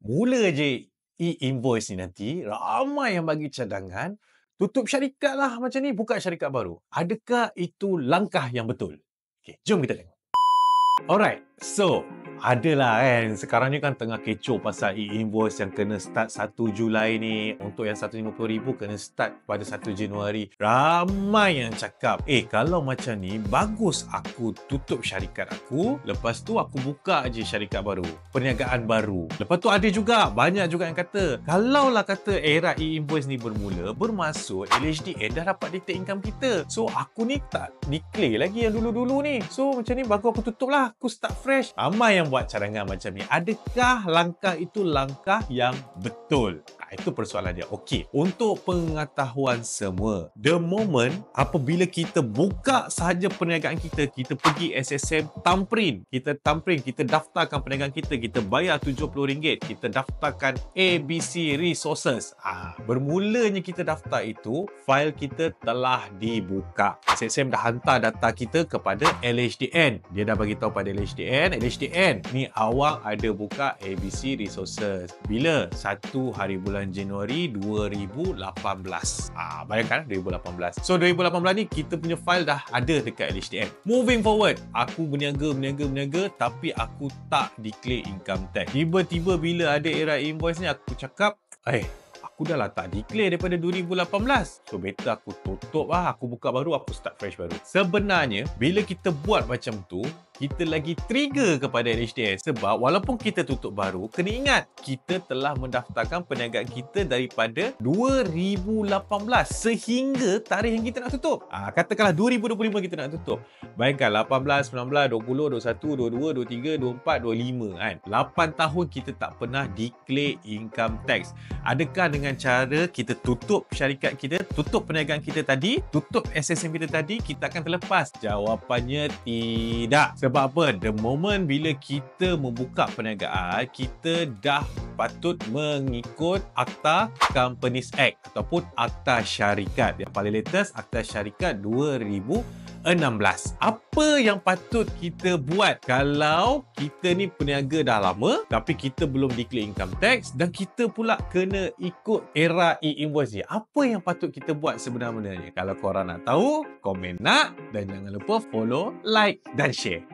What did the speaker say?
Mula je e-invoice ni nanti, ramai yang bagi cadangan, tutup syarikat lah macam ni, buka syarikat baru. Adakah itu langkah yang betul? Okey, jom kita tengok. Alright, so adalah kan sekarang ni kan tengah kecoh pasal e-invoice yang kena start 1 Julai ni. Untuk yang 150,000 kena start pada 1 Januari. Ramai yang cakap, kalau macam ni bagus aku tutup syarikat aku, lepas tu aku buka je syarikat baru, perniagaan baru. Lepas tu ada juga, banyak juga yang kata, kalaulah kata era e-invoice ni bermula, bermaksud LHDN dah dapat detect income kita. So aku ni tak declare lagi yang dulu-dulu ni. So macam ni bagus aku tutup lah, aku start fresh. Ramai yang buat cadangan macam ni. Adakah langkah itu langkah yang betul? Itu persoalan dia. Okey, untuk pengetahuan semua, the moment apabila kita buka sahaja perniagaan kita, kita pergi SSM Thumbprint, kita daftarkan perniagaan kita bayar RM70, kita daftarkan ABC Resources. Bermulanya kita daftar itu, fail kita telah dibuka. SSM dah hantar data kita kepada LHDN. Dia dah bagi tahu pada LHDN, ni awak ada buka ABC Resources. Bila? 1 hari bulan Januari 2018. Bayangkan 2018. So 2018 ni kita punya file dah ada dekat LHDN. Moving forward, aku berniaga tapi aku tak declare income tax. Tiba-tiba bila ada era invoice ni aku cakap, aku dah lah tak declare daripada 2018. So better aku tutup lah, aku buka baru, aku start fresh baru. Sebenarnya bila kita buat macam tu, kita lagi trigger kepada LHDN. Sebab walaupun kita tutup baru, kena ingat kita telah mendaftarkan perniagaan kita daripada 2018 sehingga tarikh yang kita nak tutup. Katakanlah 2025 kita nak tutup. Bayangkan 18, 19, 20, 21, 22, 23, 24, 25 kan. 8 tahun kita tak pernah declare income tax. Adakah dengan cara kita tutup syarikat kita, tutup perniagaan kita tadi, tutup SSM kita tadi, kita akan terlepas? Jawapannya tidak. Sebab apa? The moment bila kita membuka perniagaan, kita dah patut mengikut Akta Companies Act ataupun Akta Syarikat. Yang paling latest, Akta Syarikat 2016. Apa yang patut kita buat kalau kita ni peniaga dah lama tapi kita belum declare income tax dan kita pula kena ikut era e-invoice ni? Apa yang patut kita buat sebenarnya? Kalau korang nak tahu, komen nak dan jangan lupa follow, like dan share.